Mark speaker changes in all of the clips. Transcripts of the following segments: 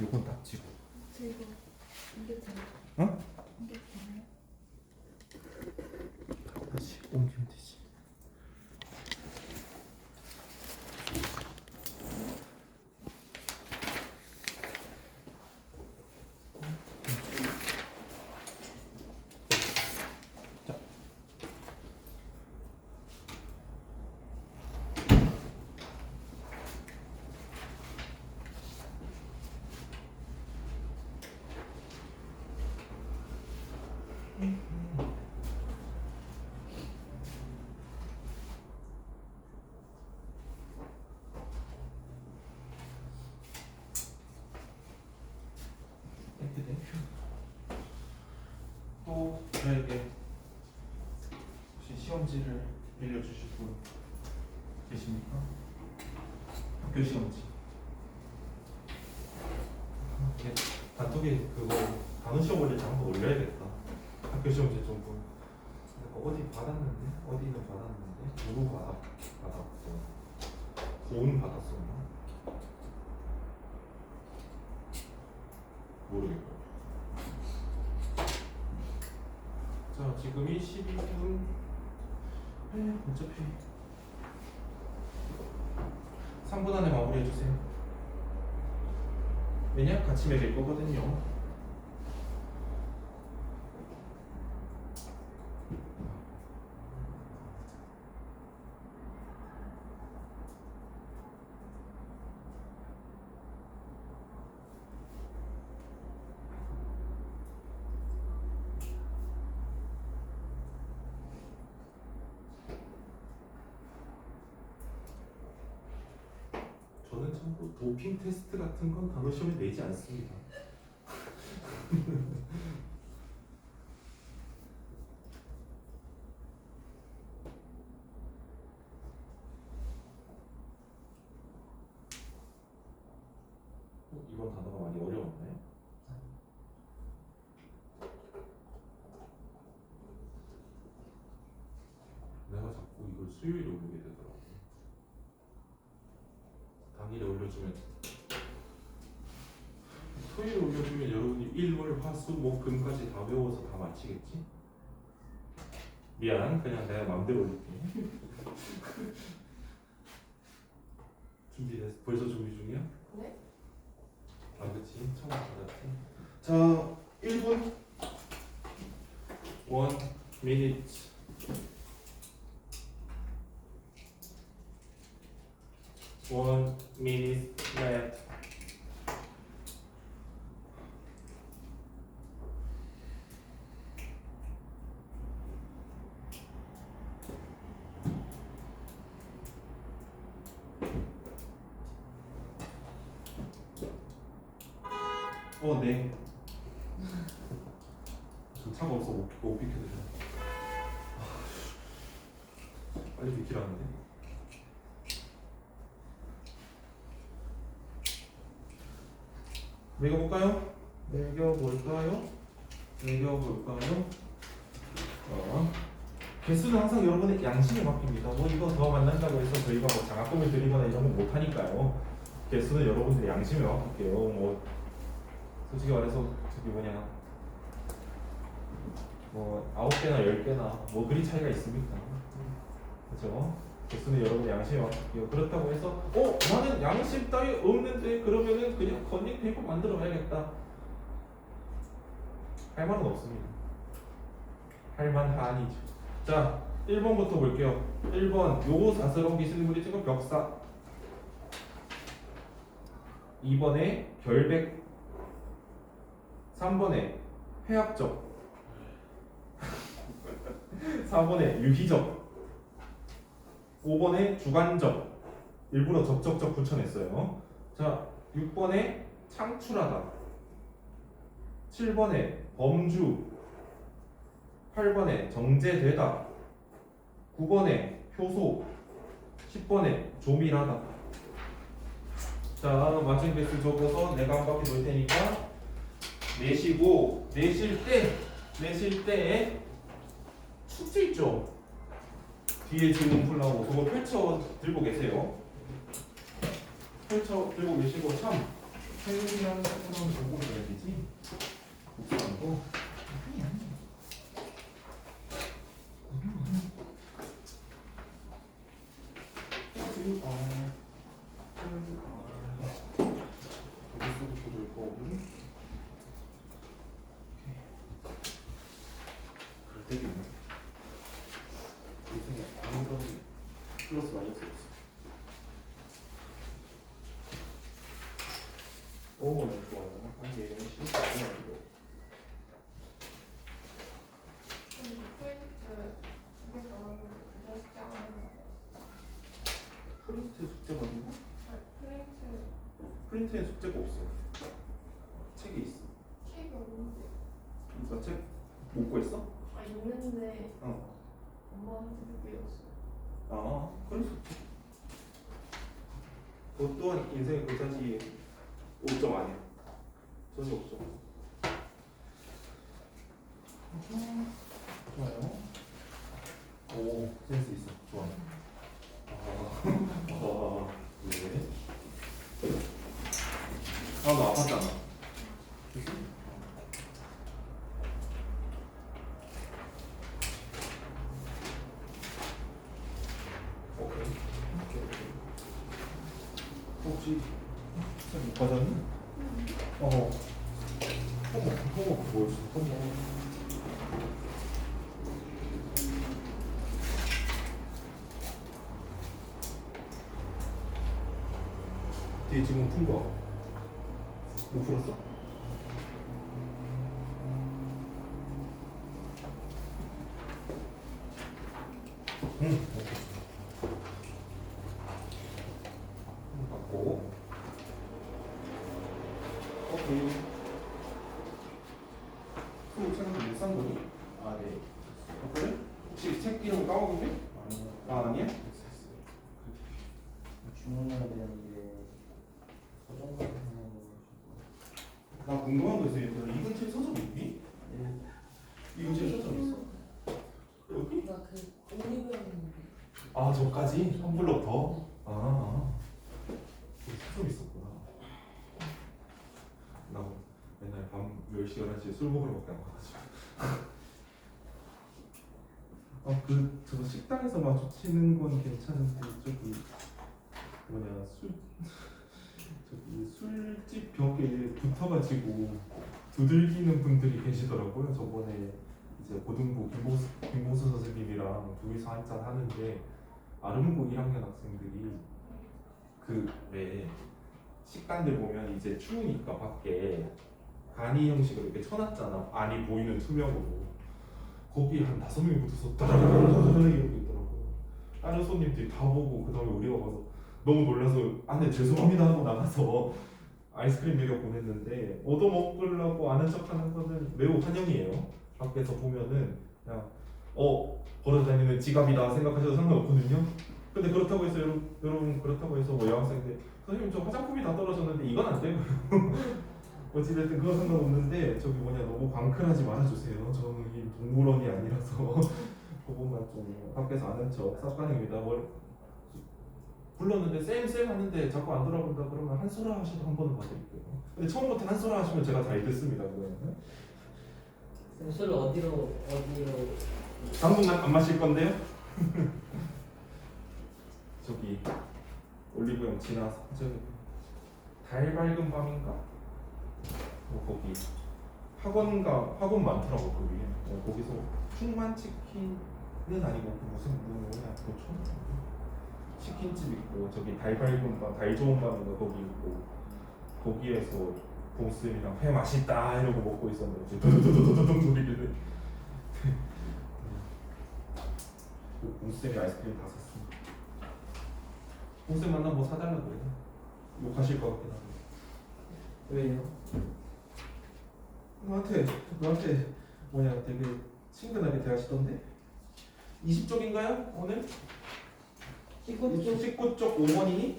Speaker 1: 요건 닥치고.
Speaker 2: 저 이거 옮겨드려요.
Speaker 1: 어?
Speaker 2: 옮겨드려요?
Speaker 1: 다시 옮기면 되지. 또 저에게 혹시 시험지를 빌려주실 분 계십니까? 학교 시험지. 이게 단톡에 그거 단어 시험 올릴 때 한번 올려야겠다. 학교 시험지 좀 보. 어디 받았는데? 어디는 받았는데? 누구 받았고 고은 받았었나? 모르겠고. 자, 지금이 12분. 어차피 3분 안에 마무리해 주세요. 왜냐? 같이 매길 거거든요. 저는 참고 도핑 테스트 같은 건 단어 시험에 내지 않습니다. 이번 단어가 많이 어려웠네. 내가 자꾸 이걸 수요일에 올리게 되더라고. 당일에 올려주면 토요일에 올려주면 여러분이 일, 월, 화, 수, 목, 금까지 다 외워서 다 마치겠지? 미안, 그냥 내가 맘대로 올릴게. 준비됐어? 벌써 준비 중이야?
Speaker 2: 네?
Speaker 1: 아, 그치? 처음 받았지? 자, 1분 1 minute 1 minute left. 네. 저 차가 없어 못 비켜드려. 빨리 비키라는데. 매겨볼까요? 개수는 항상 여러분의 양심에 맡깁니다. 뭐 이거 더 만난다고 해서 저희가 뭐 장학금을 드리거나 이런 건 못하니까요. 개수는 여러분들의 양심에 맡길게요. 뭐 솔직히 말해서 저기 뭐 9개나 10개나 뭐 그리 차이가 있습니까? 그죠? 개수는 여러분의 양심에 맡길게요. 그렇다고 해서 나는 양심 따위 없는데 그러면은 그냥 컨닝 페이퍼 만들어 봐야겠다 할 말은 없습니다. 할 만하니죠. 자, 1번부터 볼게요. 1번 요거 사스러운 기술물이 지금 벽사. 2번에 결백. 3번에 회합적. 4번에 유희적. 5번에 주관적. 일부러 적적적 붙여냈어요. 자, 6번에 창출하다. 7번에 범주. 8번에 정제되다. 9번에 효소. 10번에 조밀하다. 자, 맞은 개수 적어서 내가 한 바퀴 돌 테니까 내시고, 내실 때 숙제 있죠? 뒤에 질문 풀라고 그거 펼쳐 들고 계세요. 펼쳐 들고 계시고 참 사용이라는 사건은 정보를 해야 되지. 복수한 거. 여기서부터 될 거고. 그럴 때겠네. 이승에 아무런 플러스 마이너스 없어. 오, 네, 좋아요. 한 개, 시작하고. 프린트 숙제가 아니고? 프린트에 숙제가 없어. 책이 있어.
Speaker 2: 책이 없는데.
Speaker 1: 그러니까 책 못 구했어?
Speaker 2: 아 있는데
Speaker 1: 어.
Speaker 2: 엄마한테 배웠어.
Speaker 1: 아, 그럴 수 있지. 그것 또한 인생의 고사지 5점 아니야. 전혀 5점. 좋아요. 오, 센스 있어. 좋아. 네. 너 아팠잖아. 그치? 오케이. 혹시 못 받았니? 어머, 뭐였어? 뒤에 지금 푼 거. 못 풀었어? 응. 받고. 오케이. 또 책은 못산 거니? 아, 네. 그래? 혹시 책 이름 까먹은 게? 아니야?
Speaker 3: 주문해야 되는데 서점 같은 거.
Speaker 1: 나 궁금한 거 있어. 얘들아. 이 근처에 서점 있니?
Speaker 3: 네.
Speaker 1: 이 근처에 서점 있어? 여기?
Speaker 2: 나그 올리브영
Speaker 1: 아, 저까지? 한 블럭 더? 여기 서점 있었구나. 나 맨날 밤 10시, 11시에 술 먹으러 밖에 안 가가지고. 저거 식당에서 마주치는 건 괜찮은데, 저기 저기 술집 벽에 붙어가지고 두들기는 분들이 계시더라고요. 저번에 이제 고등부 김봉수 선생님이랑 둘이서 한잔 하는데 아름고 1학년 학생들이 그 왜 식당들 보면 이제 추우니까 밖에 간이 형식으로 이렇게 쳐놨잖아. 안이 보이는 투명으로. 거기 한 5명이 붙어서 따라라라라라 이러고 있더라고요. 다른 손님들이 다 보고 그 다음에 우리가 가서 너무 놀라서 안돼 죄송합니다 하고 나가서 아이스크림 먹여 보냈는데 얻어먹으려고 아는 척하는 거는 매우 환영이에요. 밖에서 보면은 그냥 걸어다니는 지갑이다 생각하셔도 상관없거든요. 근데 그렇다고 해서 여러분 그렇다고 해서 뭐 여학생들 선생님 저 화장품이 다 떨어졌는데 이건 안 되고요. 어찌됐든 그건 상관없는데 저기 너무 광클하지 말아주세요. 저는 이 동물원이 아니라서 그것만 좀 밖에서 아는 척 삭간입니다. 불렀는데 쌤 하는데 자꾸 안 돌아본다 그러면 한소라 하셔도 한 번은 봐드릴게요. 근데 처음부터 한소라 하시면 제가 잘 듣습니다. 그거는.
Speaker 3: 술 어디로
Speaker 1: 당분 안 마실 건데요? 저기 올리브영 지나서 저기 달 밝은 밤인가? 거기 학원 많더라고 그 위에. 거기서 풍만 치킨은 아니고 무슨 뭐냐 치킨집 있고 저기 달 밝은 밤, 달 좋은 밤인가 거기 있고 거기에서 봉쌤이랑 회 맛있다 이러고 먹고 있었는데 도도도도도도 소리를 봉쌤이 아이스크림 다 샀습니다. 봉쌤 만나면 뭐 사달라고 해요. 욕하실 것 같긴 한데. 왜요? 너한테 되게 친근하게 대하시던데? 20쪽인가요? 오늘? 19쪽 5번이니?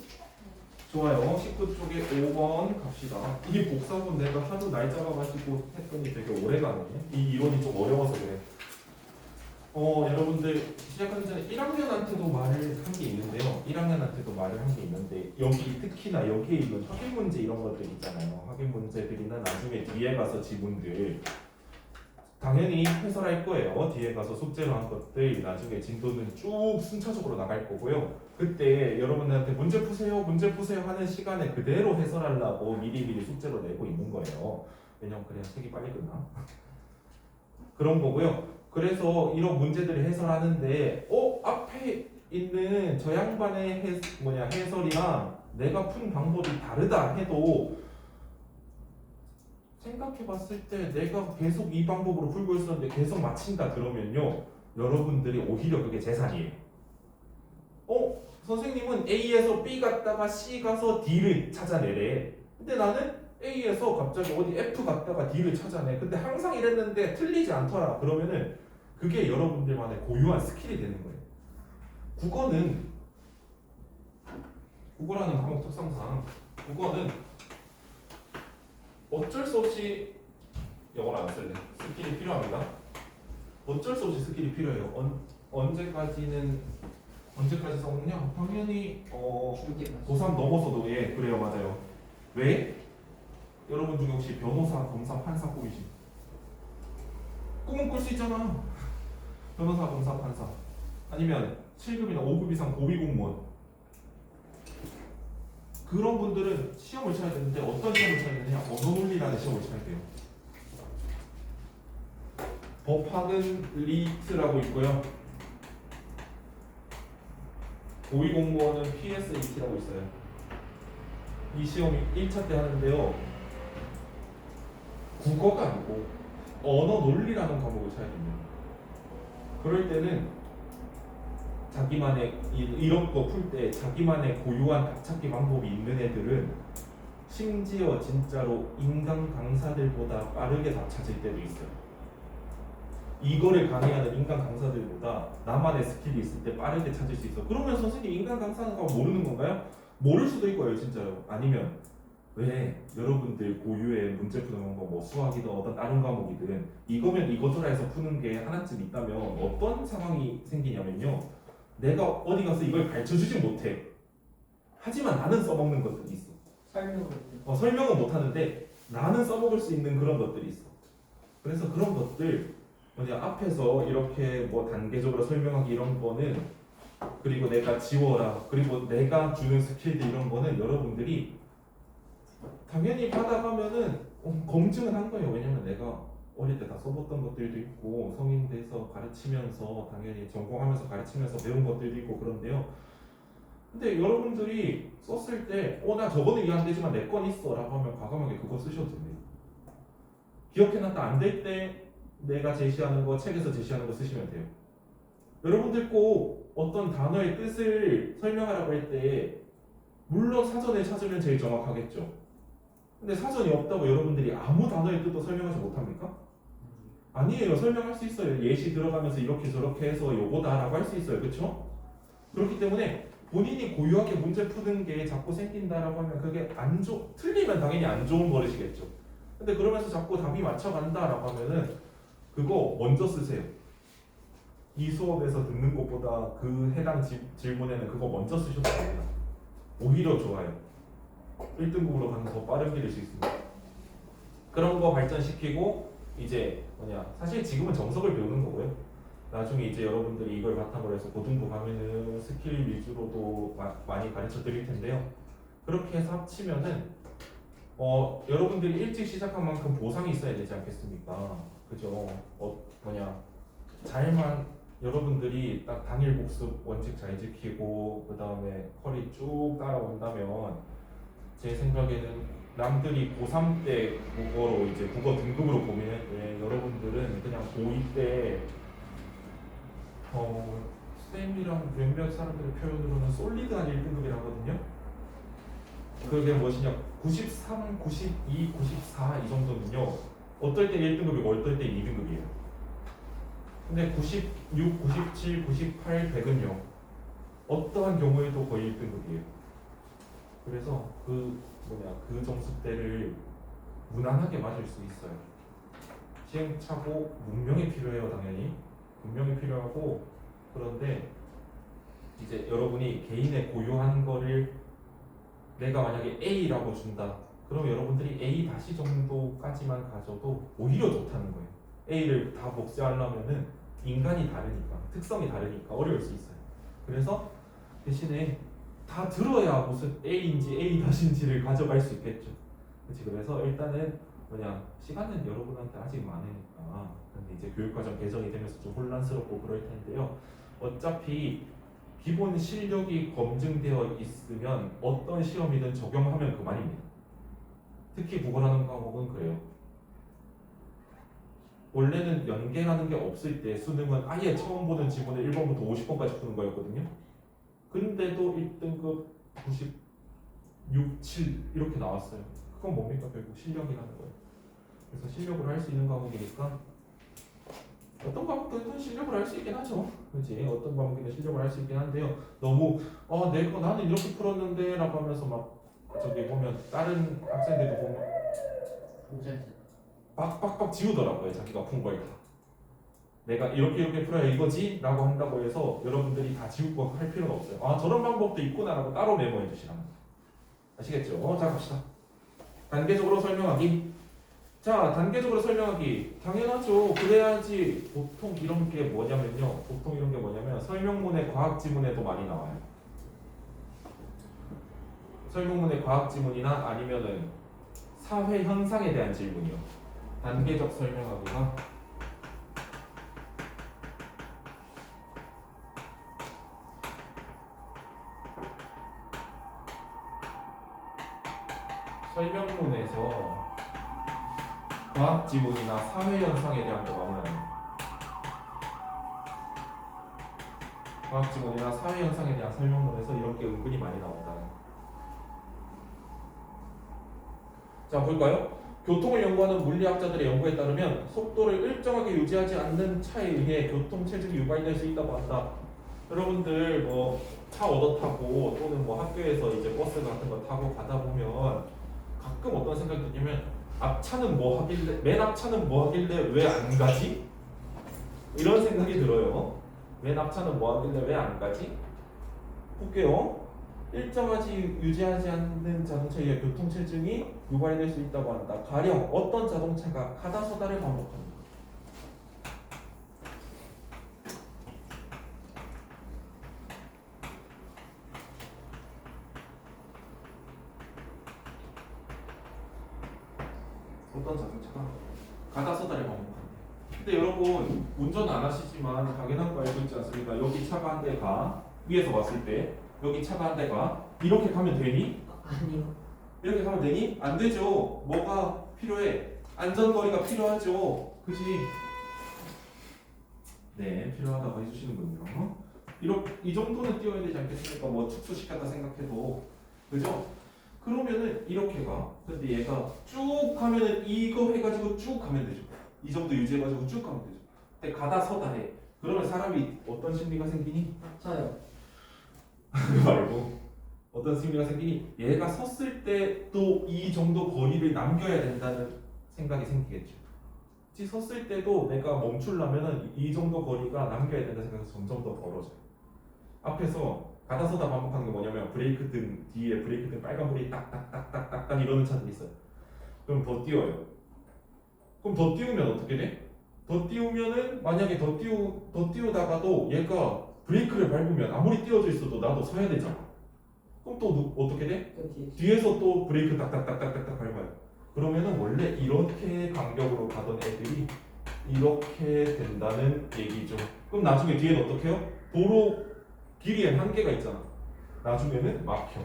Speaker 1: 좋아요. 19쪽에 5번 갑시다. 이 복사본 내가 하도 날 잡아가지고 했더니 되게 오래가네. 이 이론이 좀 어려워서 그래. 여러분들 시작하기 전에 1학년한테도 말을 한 게 있는데요. 1학년한테도 말을 한 게 있는데 여기 특히나 여기에 있는 확인 문제 이런 것들 있잖아요. 확인 문제들이나 나중에 뒤에 가서 지문들 당연히 해설할 거예요. 뒤에 가서 숙제로 한 것들 나중에 진도는 쭉 순차적으로 나갈 거고요. 그때 여러분들한테 문제 푸세요 하는 시간에 그대로 해설하려고 미리미리 숙제로 내고 있는 거예요. 왜냐면 그래야 책이 빨리 끝나. 그런 거고요. 그래서 이런 문제들을 해설하는데 앞에 있는 저 양반의 해설이랑 내가 푼 방법이 다르다 해도 생각해봤을 때 내가 계속 이 방법으로 풀고 있었는데 계속 맞힌다 그러면요 여러분들이 오히려 그게 재산이에요. 선생님은 A에서 B 갔다가 C 가서 D를 찾아내래. 근데 나는 A에서 갑자기 어디 F 갔다가 D를 찾아내. 근데 항상 이랬는데 틀리지 않더라. 그러면은 그게 여러분들만의 고유한 스킬이 되는 거예요. 국어라는 과목 특성상 국어는 어쩔 수 없이 영어를 안 쓸래. 스킬이 필요합니다. 어쩔 수 없이 스킬이 필요해요. 언제까지 써먹냐? 당연히 고3 넘어서도 그래요. 맞아요. 왜? 여러분 중에 혹시 변호사, 검사, 판사 꿈이지? 꿈은 꿀 수 있잖아. 변호사, 검사, 판사 아니면 7급이나 5급 이상 고위공무원 그런 분들은 시험을 쳐야 되는데 어떤 시험을 쳐야 되느냐? 언어논리라는 시험을 쳐야 돼요. 법학은 리트라고 있고요. 고위공무원은 PSAT라고 있어요. 이 시험이 1차 때 하는데요. 국어가 아니고 언어논리라는 과목을 쳐야 됩니다. 그럴 때는 자기만의 이런 거 풀 때 자기만의 고유한 답찾기 방법이 있는 애들은 심지어 진짜로 인간 강사들보다 빠르게 답 찾을 때도 있어요. 이거를 강의하는 인간 강사들보다 나만의 스킬이 있을 때 빠르게 찾을 수 있어. 그러면 선생님 인간 강사는 거 모르는 건가요? 모를 수도 있고요, 진짜로. 아니면 왜 여러분들 고유의 문제 푸는 방법, 뭐 수학이든 어떤 다른 과목이든 이거면 이거더라 해서 푸는 게 하나쯤 있다면 어떤 상황이 생기냐면요. 내가 어디 가서 이걸 가르쳐주지 못해. 하지만 나는 써먹는 것들이 있어. 설명은 못하는데 나는 써먹을 수 있는 그런 것들이 있어. 그래서 그런 것들 앞에서 이렇게 뭐 단계적으로 설명하기 이런 거는 그리고 내가 지워라 그리고 내가 주는 스킬들 이런 거는 여러분들이 당연히 받아가면은 검증을 한 거예요. 왜냐면 내가 어릴 때 다 써봤던 것들도 있고 성인 돼서 가르치면서 당연히 전공하면서 가르치면서 배운 것들도 있고 그런데요. 근데 여러분들이 썼을 때 나 저거는 이해 안 되지만 내 건 있어 라고 하면 과감하게 그거 쓰셔도 됩니다. 기억해놨다 안 될 때 내가 제시하는 거 책에서 제시하는 거 쓰시면 돼요. 여러분들 꼭 어떤 단어의 뜻을 설명하라고 할 때 물론 사전에 찾으면 제일 정확하겠죠. 근데 사전이 없다고 여러분들이 아무 단어의 뜻도 설명하지 못합니까? 아니에요. 설명할 수 있어요. 예시 들어가면서 이렇게 저렇게 해서 요거다라고 할 수 있어요. 그렇죠? 그렇기 때문에 본인이 고유하게 문제 푸는 게 자꾸 생긴다라고 하면 그게 틀리면 당연히 안 좋은 버릇이겠죠. 근데 그러면서 자꾸 답이 맞춰간다라고 하면은 그거 먼저 쓰세요. 이 수업에서 듣는 것보다 그 해당 질문에는 그거 먼저 쓰셔도 됩니다. 오히려 좋아요. 1등급으로 가면 더 빠른 길일 수 있습니다. 그런 거 발전시키고 이제 사실 지금은 정석을 배우는 거고요. 나중에 이제 여러분들이 이걸 바탕으로 해서 고등부 가면은 스킬 위주로도 많이 가르쳐 드릴 텐데요. 그렇게 해서 합치면은 여러분들이 일찍 시작한 만큼 보상이 있어야 되지 않겠습니까? 그죠? 잘만 여러분들이 딱 당일 복습 원칙 잘 지키고 그 다음에 컬이 쭉 따라온다면 제 생각에는 남들이 고3 때 국어로 이제 국어 등급으로 고민할 때 여러분들은 그냥 고2 때 쌤이랑 몇몇 사람들의 표현으로는 솔리드한 1등급이라 하거든요. 그게 무엇이냐 93, 92, 94 이 정도는요 어떨 때 1등급이고 어떨 때 2등급이에요. 근데 96, 97, 98, 100은요 어떠한 경우에도 거의 1등급이에요. 그래서 그 점수대를 무난하게 맞을 수 있어요. 시행착오 문명이 필요해요. 당연히 분명히 필요하고 그런데 이제 여러분이 개인의 고유한 거를 내가 만약에 A라고 준다. 그럼 여러분들이 A 다시 정도까지만 가져도 오히려 좋다는 거예요. A를 다 복제하려면은 인간이 다르니까 특성이 다르니까 어려울 수 있어요. 그래서 대신에 다 들어야 무슨 A인지 A 다시인지를 가져갈 수 있겠죠. 그렇지. 그래서 일단은 뭐냐 시간은 여러분한테 아직 많으니까 근데 이제 교육과정 개정이 되면서 좀 혼란스럽고 그럴 텐데요. 어차피 기본 실력이 검증되어 있으면 어떤 시험이든 적용하면 그만입니다. 특히 국어라는 과목은 그래요. 원래는 연계라는 게 없을 때 수능은 아예 처음 보는 지문에 1번부터 50번까지 푸는 거였거든요. 근데도 1등급 96, 7 이렇게 나왔어요. 그건 뭡니까? 결국 실력이라는 거예요. 그래서 실력으로 할 수 있는 과목이니까 어떤 과목들은 실력을 할 수 있긴 하죠. 그렇지? 어떤 과목이든 실력을 할 수 있긴 한데요. 너무 내가 나는 이렇게 풀었는데 라고 하면서 막 저기 보면 다른 학생들도 보면 빡빡빡 지우더라고요. 자기가 푼 걸 다. 내가 이렇게 풀어야 이거지? 라고 한다고 해서 여러분들이 다 지우고 할 필요는 없어요. 저런 방법도 있구나 라고 따로 메모해 주시라는 거예요. 아시겠죠? 자 갑시다. 단계적으로 설명하기. 자 단계적으로 설명하기. 당연하죠. 그래야지 보통 이런 게 뭐냐면요. 설명문에 과학 지문에도 많이 나와요. 설명문의 과학 지문이나 아니면은 사회 현상에 대한 질문이요. 단계적 설명하기가 설명문에서 과학 지문이나 사회 현상에 대한 거 나오나요? 과학 지문이나 사회 현상에 대한 설명문에서 이런 게 은근히 많이 나온다는. 자 볼까요? 교통을 연구하는 물리학자들의 연구에 따르면 속도를 일정하게 유지하지 않는 차에 의해 교통 체증이 유발될 수 있다고 한다. 여러분들 뭐 차 얻어 타고 또는 뭐 학교에서 이제 버스 같은 거 타고 가다 보면 가끔 어떤 생각이 드냐면 앞차는 뭐 하길래 맨 앞차는 뭐 하길래 왜 안 가지? 이런 생각이 들어요. 맨 앞차는 뭐 하길래 왜 안 가지? 볼게요. 일정하지 유지하지 않는 자동차에 교통체증이 유발될 수 있다고 한다. 가령 어떤 자동차가 가다서다를 반복합니다. 어떤 자동차가 가다서다를 반복합니다. 근데 여러분 운전 안 하시지만 당연한 거 알고 있지 않습니까? 여기 차가 한 대가 위에서 봤을 때 여기 차가 한 대가 이렇게 가면 되니?
Speaker 3: 아니요.
Speaker 1: 이렇게 가면 되니? 안 되죠. 뭐가 필요해? 안전거리가 필요하죠. 그지? 네, 필요하다고 해주시는군요. 이 정도는 띄워야 되지 않겠습니까? 뭐 축소시켰다 생각해도 그죠? 그러면은 이렇게 가. 근데 얘가 쭉 가면은 이거 해가지고 쭉 가면 되죠. 이 정도 유지해가지고 쭉 가면 되죠. 근데 가다 서다 해. 그러면 사람이 어떤 심리가 생기니?
Speaker 3: 저요.
Speaker 1: 그거 말고 어떤 심리가 생기니? 얘가 섰을 때도 이 정도 거리를 남겨야 된다는 생각이 생기겠죠. 혹시 섰을 때도 내가 멈추려면은 이 정도 거리가 남겨야 된다는 생각이 점점 더 벌어져요. 앞에서 가다 서다 반복하는 게 뭐냐면 브레이크 등 뒤에 브레이크 등 빨간불이 딱딱딱딱딱 이러는 차들이 있어요. 그럼 더 띄워요. 그럼 더 띄우면 어떻게 돼? 더 띄우면은 만약에 더 띄우다가도 얘가 브레이크를 밟으면 아무리 띄워져 있어도 나도 서야 되잖아. 그럼 또 어떻게 돼? 뒤에서 또 브레이크 딱딱딱딱딱 밟아요. 그러면은 원래 이렇게 간격으로 가던 애들이 이렇게 된다는 얘기죠. 그럼 나중에 뒤에는 어떻게 해요? 도로 길이엔 한계가 있잖아. 나중에는 막혀.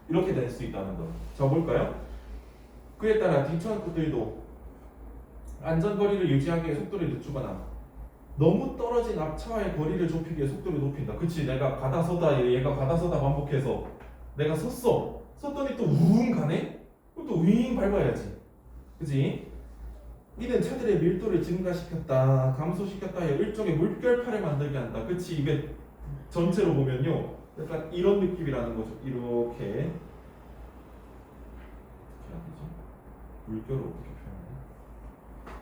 Speaker 1: 이렇게 될 수 있다는 거. 자 볼까요? 그에 따라 뒷차들도 안전거리를 유지하기 위해 속도를 늦추거나 너무 떨어진 앞차와의 거리를 좁히기 위해 속도를 높인다. 그치? 내가 가다 서다 얘가 가다 서다 반복해서 내가 섰더니 또 우웅 가네? 그럼 또 윙 밟아야지. 그치? 이는 차들의 밀도를 증가시켰다 감소시켰다 해 일종의 물결파를 만들게 한다. 그치? 이게 전체로 보면요 약간 이런 느낌이라는 거죠. 이렇게 어떻게 해야 되지? 물결을 어떻게 표현해?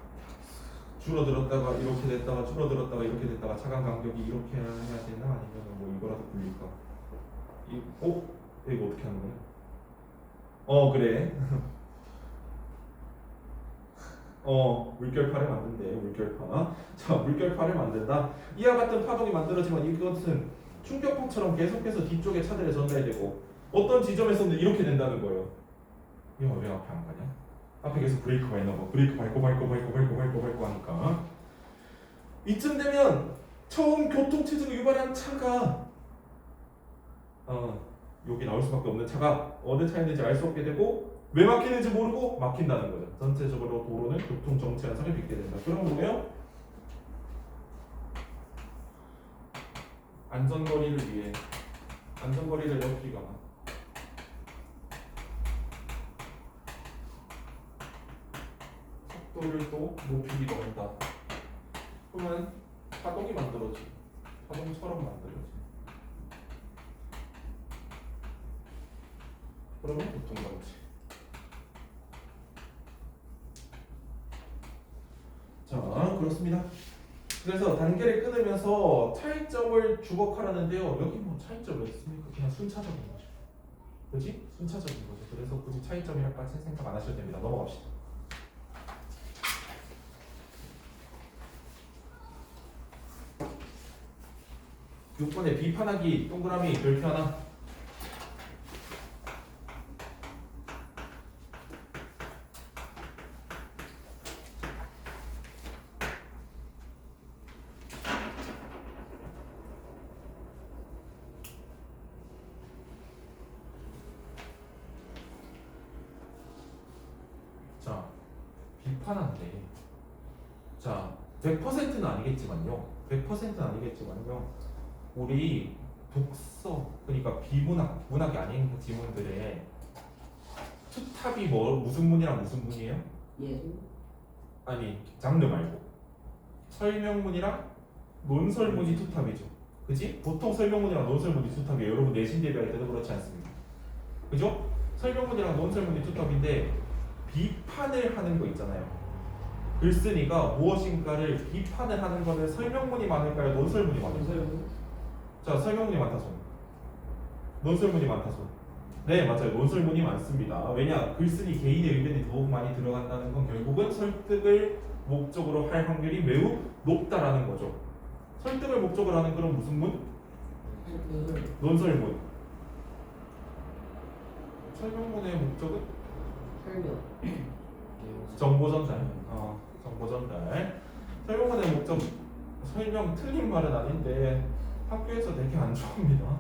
Speaker 1: 줄어들었다가 이렇게 됐다가 줄어들었다가 이렇게 됐다가 차간 간격이 이렇게 해야 되나 아니면 뭐 이거라도 굴릴까? 이거 어떻게 하는 거야? 그래. 물결파를 만든대. 물결파. 자, 물결파를 만든다. 이와 같은 파동이 만들어지면 이것은 충격파처럼 계속해서 뒤쪽에 차들에 전달되고 어떤 지점에서는 이렇게 된다는 거예요. 이거 왜 앞에 안 가냐? 앞에 계속 브레이크가 있나 봐. 브레이크 밟고 하니까 이쯤 되면 처음 교통체증을 유발한 차가 여기 나올 수밖에 없는 차가 어느 차였는지 알 수 없게 되고 왜 막히는지 모르고 막힌다는 거죠. 전체적으로 도로는 교통 정체 현상을 빚게 된다. 그럼 뭐예요? 안전거리를 위해 안전거리를 높이거나 속도를 또 높이기도 한다. 그러면 파동이 만들어지. 파동처럼 만들어지. 그러면 교통정체. 자, 그렇습니다. 그래서 단계를 끊으면서 차이점을 주목하라는데요. 여기 뭐 차이점이 있습니까? 그냥 순차적인 거죠. 그지? 순차적인 거죠. 그래서 굳이 차이점이라까지 생각 안 하셔도 됩니다. 넘어갑시다. 6번에 비판하기 동그라미 별표 하나. 자, 비판한데. 자, 100%는 아니겠지만요. 100%는 아니겠지만요. 우리 독서, 그러니까 비문학, 문학이 아닌 지문들의 투탑이 무슨 문이랑 무슨 문이에요?
Speaker 3: 예술?
Speaker 1: 아니, 장르 말고 설명문이랑 논설문이 투탑이죠. 그지? 보통 설명문이랑 논설문이 투탑이에요. 여러분 내신 대비할 때도 그렇지 않습니까? 그죠? 설명문이랑 논설문이 투탑인데 비판을 하는 거 있잖아요. 글쓴이가 무엇인가를 비판을 하는 거는 설명문이 많을까요? 논설문이 많을까요? 자, 설명문이 많다 손. 논설문이 많다 손. 네, 맞아요. 논설문이 많습니다. 왜냐? 글쓴이 개인의 의견이 더욱 많이 들어간다는 건 결국은 설득을 목적으로 할 확률이 매우 높다라는 거죠. 설득을 목적으로 하는 그런 무슨 문? 논설문. 설명문의 목적은?
Speaker 3: 설명.
Speaker 1: 정보 전달. 정보 전달. 설명문의 목적, 설명 틀린 말은 아닌데 학교에서 되게 안 좋아합니다.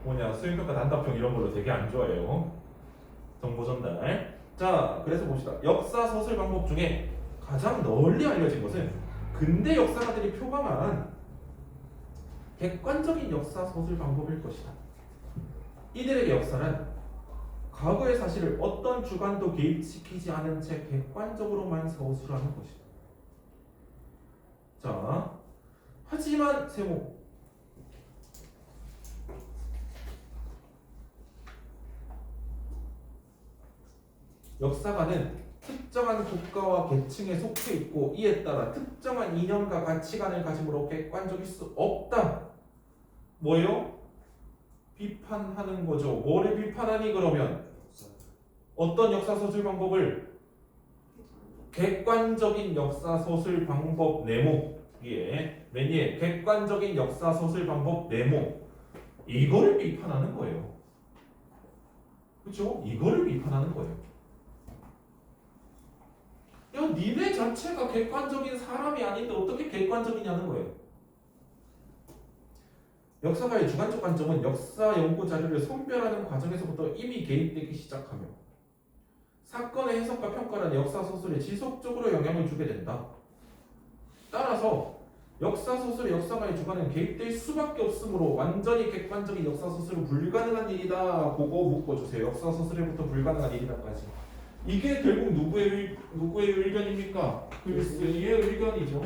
Speaker 1: 뭐냐, 수행평가 단답형 이런 걸로 되게 안 좋아해요. 정보 전달. 자, 그래서 봅시다. 역사 서술 방법 중에 가장 널리 알려진 것은 근대 역사가들이 표방한 객관적인 역사 서술 방법일 것이다. 이들에게 역사는 과거의 사실을 어떤 주관도 개입시키지 않은 채 객관적으로만 서술하는 것이다. 자, 하지만 세모 역사가는 특정한 국가와 계층에 속해 있고 이에 따라 특정한 이념과 가치관을 가짐으로 객관적일 수 없다. 뭐예요? 비판하는 거죠. 뭐를 비판하니 그러면? 어떤 역사서술 방법을? 객관적인 역사서술 방법 네모에 맨 위에 객관적인 역사서술 방법 네모, 이거를 비판하는 거예요. 그렇죠? 이거를 비판하는 거예요. 야, 니네 자체가 객관적인 사람이 아닌데 어떻게 객관적이냐는 거예요. 역사가의 주관적 관점은 역사 연구 자료를 선별하는 과정에서부터 이미 개입되기 시작하며 사건의 해석과 평가라는 역사 소설에 지속적으로 영향을 주게 된다. 따라서 역사 소설의 역사가의 주관은 개입될 수밖에 없으므로 완전히 객관적인 역사 소설은 불가능한 일이다. 보고 묶어주세요. 역사 소설에부터 불가능한 일이다까지. 이게 결국 누구의 의견입니까? 글쓴이의 의견이죠.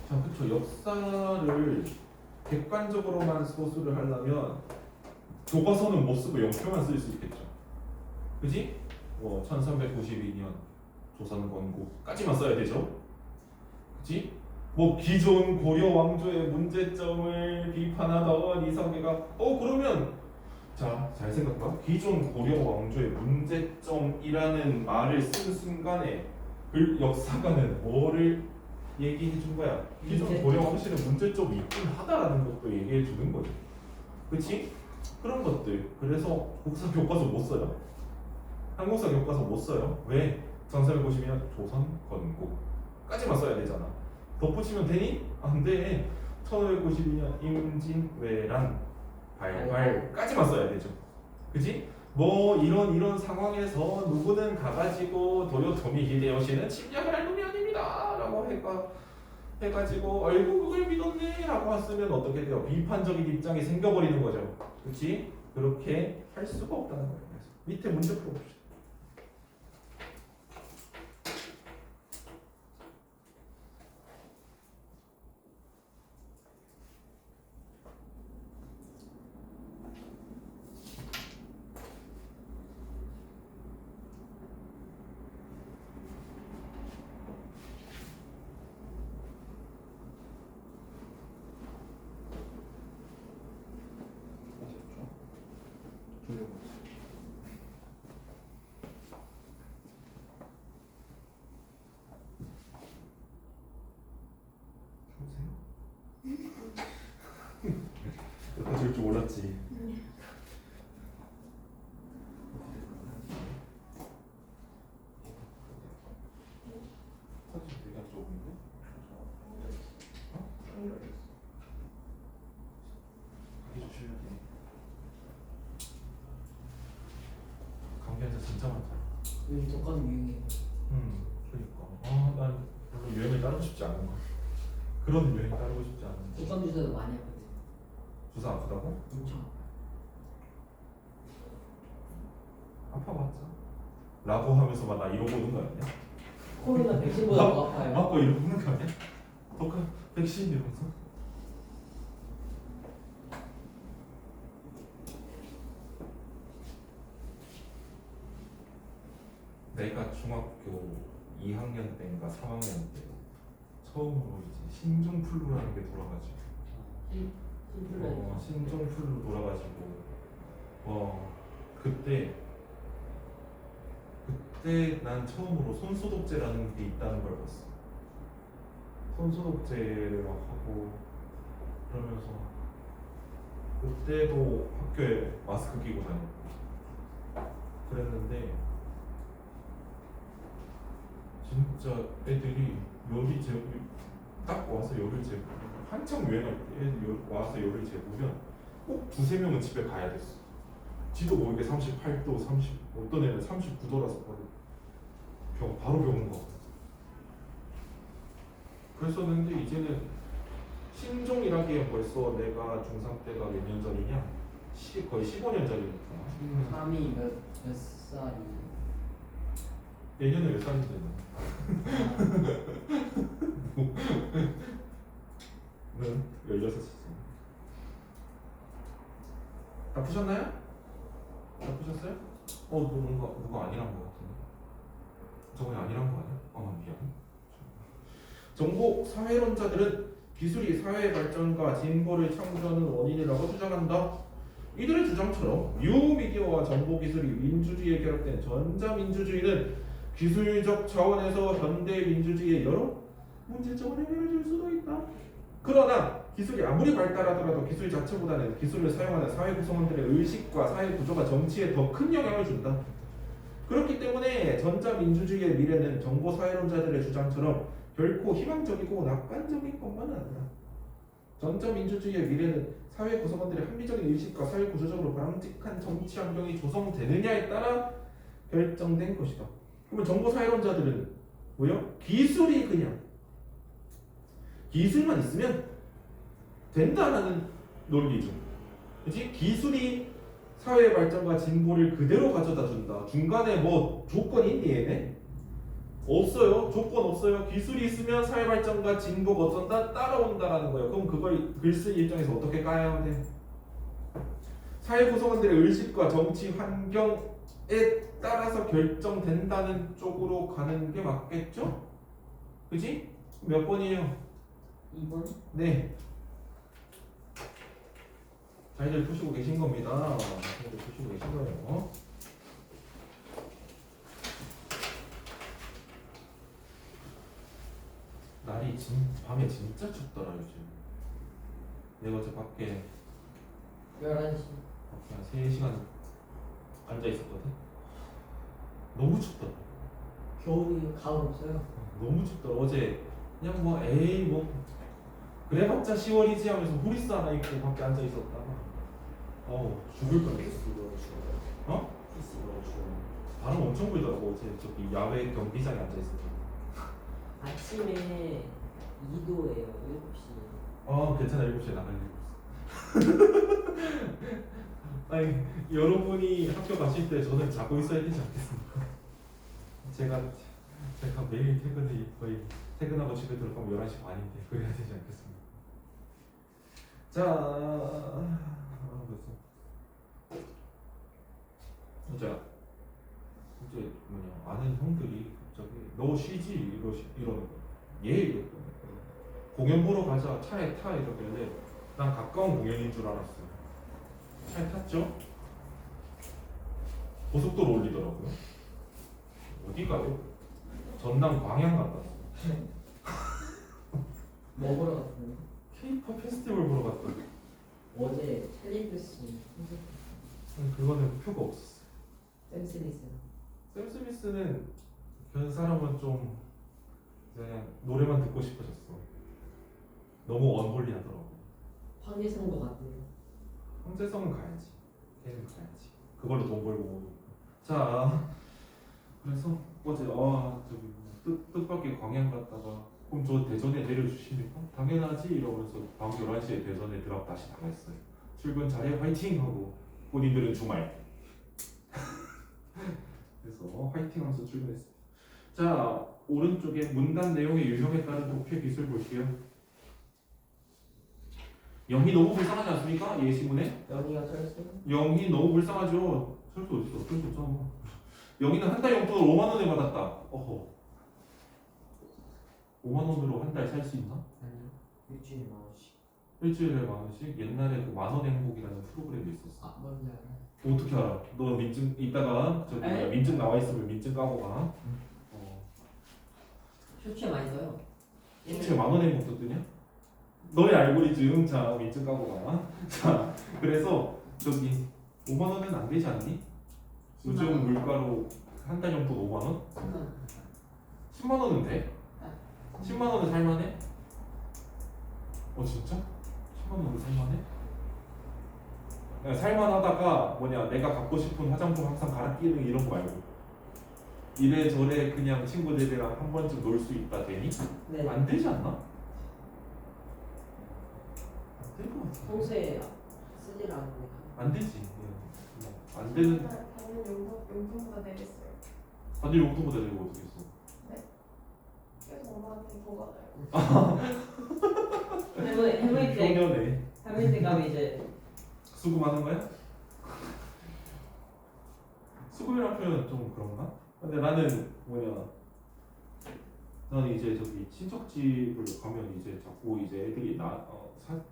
Speaker 1: 자, 그쵸. 역사를 객관적으로만 소수를 하려면 교과서는 못 쓰고 영표만 쓸 수 있겠죠. 그지? 1392년 조선 건국까지만 써야 되죠. 그지? 기존 고려 왕조의 문제점을 비판하던 이성계가 그러면 자, 잘 생각해봐. 기존 고려 왕조의 문제점이라는 말을 쓴 순간에 그 역사가는 뭐를 얘기해 준 거야? 기존 고려 왕실의 문제점이 있긴 하다라는 것도 얘기해 주는 거지. 그치? 그런 것들. 그래서 국사 교과서 못 써요. 한국사 교과서 못 써요. 왜? 1450년 조선 건국까지만 써야 되잖아. 덧붙이면 되니? 안 돼. 1592년 임진왜란 발발까지만 써야 되죠. 그지? 이런 상황에서 누구는 가가지고 도요토미 히데요시는 침략을 할 놈이 아닙니다 라고 해가지고 아이고 그걸 믿었네 라고 했으면 어떻게 돼요? 비판적인 입장이 생겨버리는 거죠. 그치? 그렇게 할 수가 없다는 거예요. 그래서 밑에 문제 풀어봅시다. 여기까지 올 줄 몰랐지. 사진 되게 안 좋은데? 가기 조심해야 돼. 감기 환자 진짜 많다.
Speaker 3: 요즘 독감 유행해.
Speaker 1: 그러니까. 난 별로 유행을 따르고 싶지 않은 거야. 그런 유행 따르고 싶지 않은 거야.
Speaker 3: 독감 주사도 많이 하거든.
Speaker 1: 주사 아프다고?
Speaker 3: 엄청.
Speaker 1: 아파봤자. 라고 하면서만 나 이러고 오는 거 아니야?
Speaker 3: 코로나 백신보다 더 아파요.
Speaker 1: 맞고 이러고 오는 거 아니야? 독감 백신 이러면서? 내가 중학교 2학년 때인가 3학년 때 처음으로 이제 신종플루라는 게 돌아가지고
Speaker 3: 인플루엔자.
Speaker 1: 신종플루 돌아가지고 그때 난 처음으로 손소독제라는 게 있다는 걸 봤어. 손소독제를 막 하고 그러면서 그때도 학교에 마스크 끼고 다녔고 그랬는데 진짜 애들이 딱 와서 열을 재고 한창 유행할 때 애들 와서 열을 재보면 꼭 두세 명은 집에 가야 됐어. 지도 모르게 38도, 30 어떤 애는 39도라서 바로 병원 가. 그랬었는데 이제는 신종이라기엔 벌써 내가 중3 때가 몇 년 전이냐? 거의 15년 전이니까.
Speaker 3: 3이 몇 살이?
Speaker 1: 내년에 몇 살인데 는 16이지. 다 푸셨나요? 다 푸셨어요? 누가 아니란 거 같은데. 저번에 아니란 거 아니야? 미안. 정보 사회론자들은 기술이 사회 발전과 진보를 창조하는 원인이라고 주장한다. 이들의 주장처럼 뉴미디어와 정보 기술이 민주주의에 결합된 전자민주주의는 기술적 차원에서 현대 민주주의의 여러 문제점을 해결해 줄 수도 있다. 그러나 기술이 아무리 발달하더라도 기술 자체보다는 기술을 사용하는 사회 구성원들의 의식과 사회 구조가 정치에 더 큰 영향을 준다. 그렇기 때문에 전자민주주의의 미래는 정보사회론자들의 주장처럼 결코 희망적이고 낙관적인 것만은 아니다. 전자민주주의의 미래는 사회 구성원들의 합리적인 의식과 사회 구조적으로 바람직한 정치 환경이 조성되느냐에 따라 결정된 것이다. 그러면 정보사회론자들은 뭐요? 기술이 그냥 기술만 있으면 된다라는 논리죠. 그렇지? 기술이 사회 발전과 진보를 그대로 가져다 준다. 중간에 뭐 조건이 있니 얘네? 없어요. 조건 없어요. 기술이 있으면 사회 발전과 진보가 어쩐다 따라온다라는 거예요. 그럼 그걸 글쓰기 입장에서 어떻게 까야 돼? 사회 구성원들의 의식과 정치 환경에 따라서 결정된다는 쪽으로 가는 게 맞겠죠? 그지? 몇 번이에요?
Speaker 3: 2번?
Speaker 1: 네. 잘들 푸시고 계신 겁니다. 잘들 푸시고 계신 거예요. 날이 밤에 진짜 춥더라 요즘. 내가 어제 밖에
Speaker 3: 11시.
Speaker 1: 한 3시간 앉아 있었거든. 너무 춥더라.
Speaker 3: 겨울이 가을 없어요.
Speaker 1: 너무 춥더라. 어제 그냥 뭐 에이 뭐 그래봤자 10월이지 하면서 후리스 하나 입고 밖에 앉아 있었다가 죽을 뻔했어. 어? 바람 엄청 불더라고. 어제 저기 야외 경기장에 앉아 있었거든.
Speaker 3: 아침에 2도예요. 7시.
Speaker 1: 괜찮아. 7시에 나가려고 아니 여러분이 학교 가실 때 저는 자고 있어야 되지 않겠습니까? 제가 매일 거의 퇴근하고 집에 들어가면 11시 반인데 그래야 되지 않겠습니까? 자, 그래서 이제 아는 형들이 갑자기 너 쉬지 이러는 거야. 이랬거든. 공연 보러 가자. 차에 타 이러길래 난 가까운 공연인 줄 알았어요. 차에 탔죠? 고속도로 올리더라고요. 어디 가요? 전남 광양 갔다 왔어요.
Speaker 3: 뭐 보러 갔어요?
Speaker 1: K-pop 페스티벌 보러 갔더니
Speaker 3: 어제 찰리브스
Speaker 1: 그거는 표가 없었어요.
Speaker 3: 샘 스미스.
Speaker 1: 샘 스미스는 그 사람은 좀 그냥 노래만 듣고 싶어졌어. 너무 언홀리하더라고.
Speaker 3: 황제성도 갔대요.
Speaker 1: 황제성은 가야지. 걔는 가야지. 그걸로 돈 벌고. 자, 그래서 어제 저기 뜻밖의 광양 갔다가 그럼 저 대전에 내려주십니까? 당연하지 이러면서 밤 11시에 대전에 드랍 다시 나갔어요. 출근 잘해 화이팅 하고 본인들은 주말. 그래서 화이팅 하면서 출근했어요. 자, 오른쪽에 문단 내용의 유형에 따른 독해 기술 볼게요. 영희 너무 불쌍하지 않습니까? 예시문에?
Speaker 3: 연희가 철수?
Speaker 1: 영희 너무 불쌍하죠. 철수 어딨어? 철수 없잖아. 영희는 한 달 용돈을 5만 원에 받았다. 어허. 5만 원으로 한 달 살 수 있나?
Speaker 3: 아니요. 일주일에 10,000원씩.
Speaker 1: 일주일에 만 원씩? 옛날에 그 만원 행복이라는 프로그램이 있었어.
Speaker 3: 아, 뭔지 알아요.
Speaker 1: 어떻게 알아? 너 민증 이따가 저기
Speaker 3: 에?
Speaker 1: 민증 나와 있으면 민증 까고 가.
Speaker 3: 쇼츠에 많이 써요.
Speaker 1: 혹시 만원 행복도 뜨냐? 너의 알고리즘 자 민증 까고 가. 자 그래서 저기 5만 원은 안 되지 않니? 요즘 물가로 한 달 용돈 5만 원? 10만 원은 돼? 10만 원은 살만해? 진짜? 10만 원은 살만해? 살만하다가 내가 갖고 싶은 화장품 항상 갈아 끼는 이런 거 말고 이래저래 그냥 친구들이랑 한 번쯤 놀 수 있다 되니?
Speaker 3: 네.
Speaker 1: 안 되지 않나? 안 될 것 같아.
Speaker 3: 평소에 쓰질 않는데.
Speaker 1: 안 되지. 안 되는.
Speaker 2: 당연히 용돈보다 내겠어요.
Speaker 1: 다들 용돈보다 내고 어떻게 했어?
Speaker 2: 그래서 엄마한테 더 받아요.
Speaker 3: 해물 때
Speaker 1: 효녀네.
Speaker 3: 해물 때 가면 이제
Speaker 1: 수금하는 거야? 수금이란 표현은 좀 그런가? 근데 나는 나는 이제 저기 친척집을 가면 이제 자꾸 이제 애들이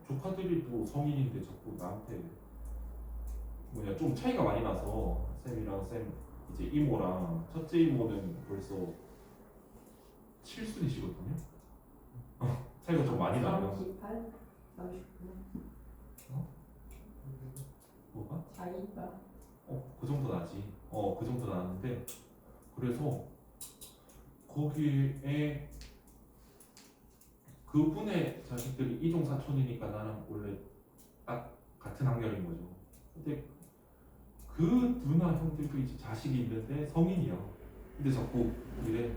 Speaker 1: 조카들이 또 성인인데 자꾸 나한테 좀 차이가 많이 나서 쌤이랑 쌤 이제 이모랑 첫째 이모는 벌써 7순이시거든요. 차이가 좀 많이 나요.
Speaker 2: 38? 39?
Speaker 1: 뭐가?
Speaker 2: 차이가?
Speaker 1: 그 정도 나지. 그 정도 나는데 그래서 거기에 그분의 자식들이 이종 사촌이니까 나랑 원래 딱 같은 학년인 거죠. 근데 그 누나 형들도 이제 자식이 있는데 성인이야. 근데 자꾸 이래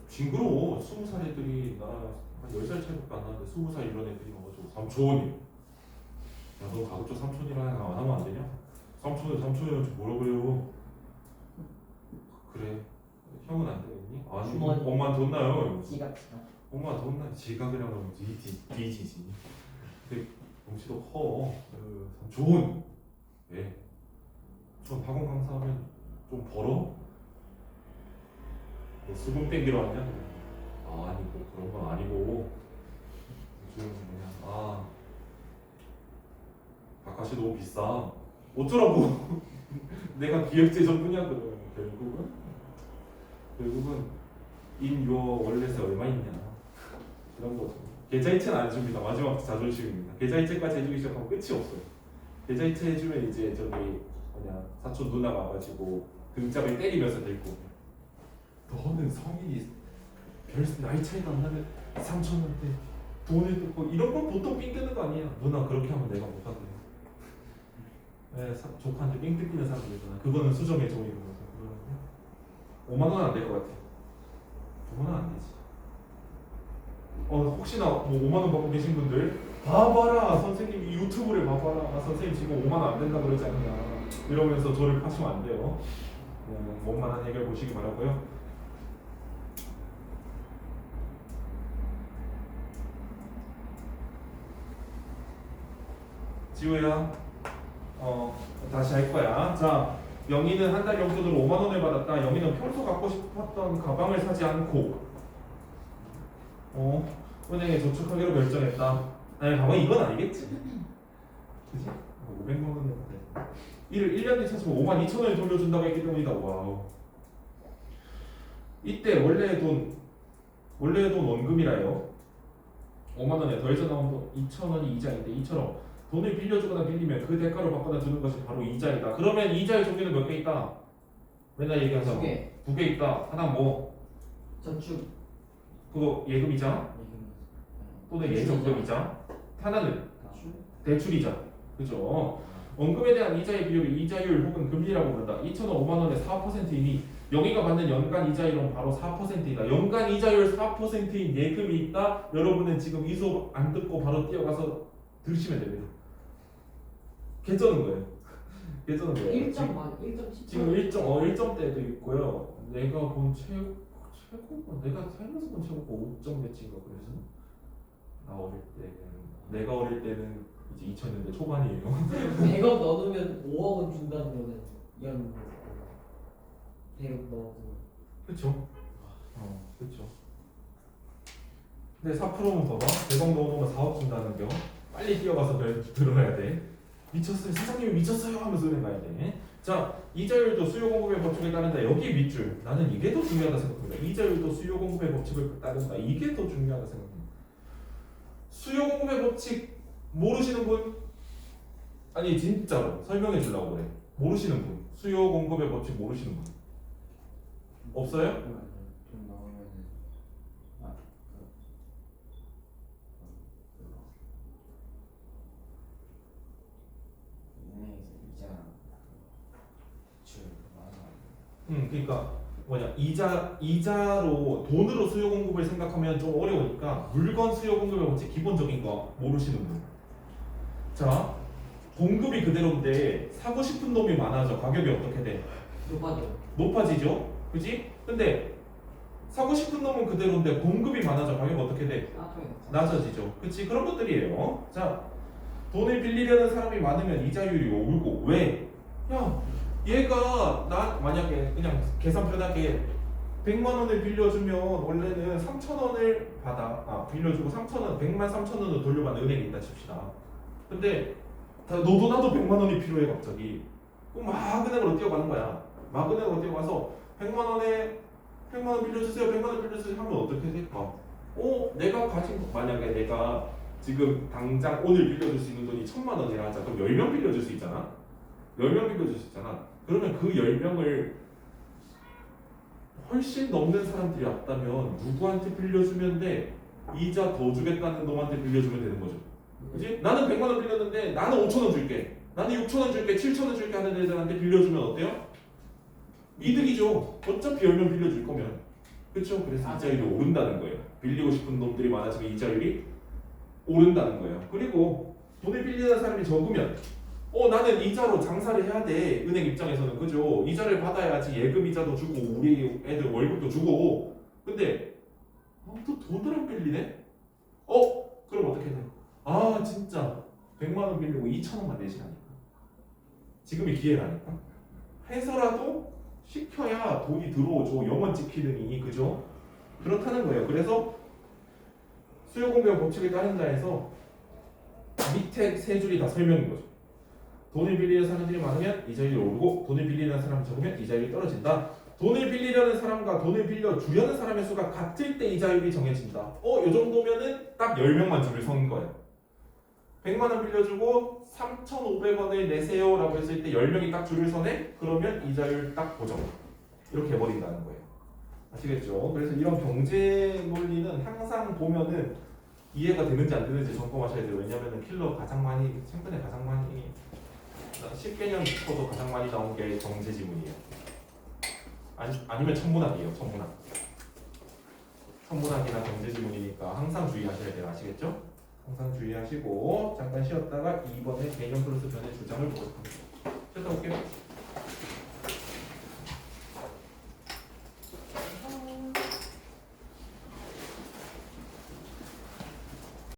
Speaker 1: 징그러워. 20살 애들이 나랑 한 10살 차이밖에 안 나는데 20살 이런 애들이 와가지고 삼촌이 너 가급적 삼촌이랑 안 하면 안 되냐? 삼촌이 뭐라 그래요?
Speaker 3: 주머니.
Speaker 1: 엄마 돈 나요.
Speaker 3: 지갑.
Speaker 1: 엄마 돈 나. 지갑이라고 하면 뒤지지. 근데 덩치도 커. 참 좋은. 예. 전 학원 강사하면 좀 벌어? 뭐 수분 땡기러 왔냐? 아니 뭐 그런 건 아니고 요즘 그냥 바카시 너무 비싸. 어쩌라고? 내가 기획재정뿐이야 그러면 결국은 인요 월렛에 얼마 있냐 이런 거죠. 계좌이체는 안 줍니다. 마지막 자존심입니다. 계좌이체까지 해주기 시작하면 끝이 없어요. 계좌이체 해주면 이제 저기 사촌 누나가 와가지고 등짝을 때리면서 데리고 너는 성인이 별 나이 차이가 안 나면 3천원대 돈을 뜯고 이런 건 보통 삥 뜨는 거 아니야. 누나 그렇게 하면 내가 못하게. 네, 조카한테 삥 뜯기는 사람들이잖아. 그거는 수정의 종이로 거죠. 5만 원 안 될 것 같아. 5만 원 안 되지. 혹시나 뭐 5만 원 받고 계신 분들 봐봐라 선생님 유튜브를 봐봐라. 선생님 지금 5만 원 안 된다 그러지 않냐 이러면서 저를 파시면 안 돼요. 원만한 해결 보시기 바라고요. 지우야, 다시 할 거야. 자, 영희는 한 달 용돈으로 5만 원을 받았다. 영희는 평소 갖고 싶었던 가방을 사지 않고, 은행에 저축하기로 결정했다. 아니, 가방 이건 아니겠지. 그지? 500만 원을 받았다. 이를 1년 뒤 찾으면 5만 2천 원을 돌려준다고 했기 때문이다. 와우. 이때 원래의 돈 원금이라요. 5만 원에 더해서 나온 돈 2천 원이 이자인데 이처럼 돈을 빌려주거나 빌리면 그 대가로 바꿔다 주는 것이 바로 이자이다. 그러면 이자의 종류는 몇 개 있다? 맨날 얘기하잖아.
Speaker 3: 2개.
Speaker 1: 2개 있다. 하나 뭐?
Speaker 3: 저축.
Speaker 1: 그거 예금이자 또는 예적금이자. 하나는 대출이자. 그죠? 원금에 대한 이자의 비율을 이자율 혹은 금리라고 부른다. 2,000원 5만 원에 4%이니 영희가 받는 연간 이자율은 바로 4%이다. 연간 이자율 4%인 예금이 있다. 여러분은 지금 이 수업 안 듣고 바로 뛰어가서 들으시면 됩니다. 개쩌는 거예요. 개쩌는 거예요.
Speaker 3: 1.10.
Speaker 1: 지금 1점대도 있고요. 내가 본 최고가 내가 살면서 본 최고가 5점 몇인가 그래서 내가 어릴 때는 이제 2000년대 초반이에요.
Speaker 3: 100억 넣으면 5억 원 준다는 거는 이런 거. 100억 넣어도.
Speaker 1: 그렇죠. 그렇죠. 근데 4%면 봐봐. 100억 넣어놓으면 4억 준다는 겨. 빨리 뛰어가서 들어가야 돼. 미쳤어요. 사장님이 미쳤어요 하면서 은행 가야 돼. 자, 이자율도 수요 공급의 법칙에 따른다. 여기 밑줄. 나는 이게 더 중요하다 생각합니다. 이자율도 수요 공급의 법칙을 따른다. 이게 더 중요하다 생각합니다. 수요 공급의 법칙 모르시는 분? 아니 진짜로 설명해 주려고 그래. 모르시는 분. 수요 공급의 법칙 모르시는 분. 없어요?
Speaker 4: 돈 나오면은 은행에서 이자 줄 많아.
Speaker 1: 그러니까 이자로 돈으로 수요 공급을 생각하면 좀 어려우니까 물건 수요 공급의 법칙 기본적인 거 모르시는 분. 자, 공급이 그대로인데 사고 싶은 놈이 많아져. 가격이 어떻게 돼? 높아지죠. 그지? 근데 사고 싶은 놈은 그대로인데 공급이 많아져. 가격이 어떻게 돼? 낮아지죠. 그치? 그런 것들이에요. 자, 돈을 빌리려는 사람이 많으면 이자율이 오르고. 왜? 야, 얘가 나 만약에 그냥 계산 편하게 100만 원을 빌려주면 원래는 3,000원을 빌려주고 3,000원, 100만 3,000원을 돌려받는 은행이 있다 칩시다. 근데 너도 나도 100만 원이 필요해 갑자기. 그럼 막 은행으로 뛰어가는 거야. 막 은행으로 뛰어가서 100만 원 빌려주세요. 100만 원 빌려주세요 하면 어떻게 될까? 내가 가진 거 만약에 내가 지금 당장 오늘 빌려줄 수 있는 돈이 1,000만 원이라 하자. 그럼 10명 빌려줄 수 있잖아. 10명 빌려줄 수 있잖아. 그러면 그 10명을 훨씬 넘는 사람들이 왔다면 누구한테 빌려주면 돼? 이자 더 주겠다는 놈한테 빌려주면 되는 거죠. 그지? 나는 100만 원 빌렸는데 나는 5,000원 줄게. 나는 6,000원 줄게. 7,000원 줄게 하는 애들한테 빌려주면 어때요? 이득이죠. 어차피 10명 빌려줄 거면. 그렇죠? 그래서 이자율이 오른다는 거예요. 빌리고 싶은 놈들이 많아지면 이자율이 오른다는 거예요. 그리고 돈을 빌리는 사람이 적으면 나는 이자로 장사를 해야 돼. 은행 입장에서는. 그죠? 이자를 받아야지 예금 이자도 주고 우리 애들 월급도 주고 근데 또 돈을 안 빌리네? 그럼 어떻게 돼? 아 진짜 100만 원 빌리고 2천 원만 내시라니까. 지금이 기회라니까. 해서라도 시켜야 돈이 들어오죠. 영원 지키느니 그죠? 그렇다는 거예요. 그래서 수요공백 법칙에 따른 자에서 밑에 세 줄이 다 설명인 거죠. 돈을 빌리는 사람들이 많으면 이자율이 오르고 돈을 빌리는 사람이 적으면 이자율이 떨어진다. 돈을 빌리려는 사람과 돈을 빌려주려는 사람의 수가 같을 때 이자율이 정해진다. 요 정도면은 딱 10명만 줄을 선 거예요. 100만 원 빌려주고 3,500원을 내세요 라고 했을 때 10명이 딱 줄을 서네? 그러면 이자율 딱 고정. 이렇게 해버린다는 거예요. 아시겠죠? 그래서 이런 경제 논리는 항상 보면은 이해가 되는지 안 되는지 점검하셔야 돼요. 왜냐면은 킬러 가장 많이, 최근에 가장 많이 10개년부터도 가장 많이 나온 게 경제 지문이에요. 아니면 천문학이에요. 천문학이나 경제 지문이니까 항상 주의하셔야 돼요. 아시겠죠? 항상 주의하시고 잠깐 쉬었다가 2번에 개념 플러스 변의 주장을 보도록 합니다. 쉬었다 올게요.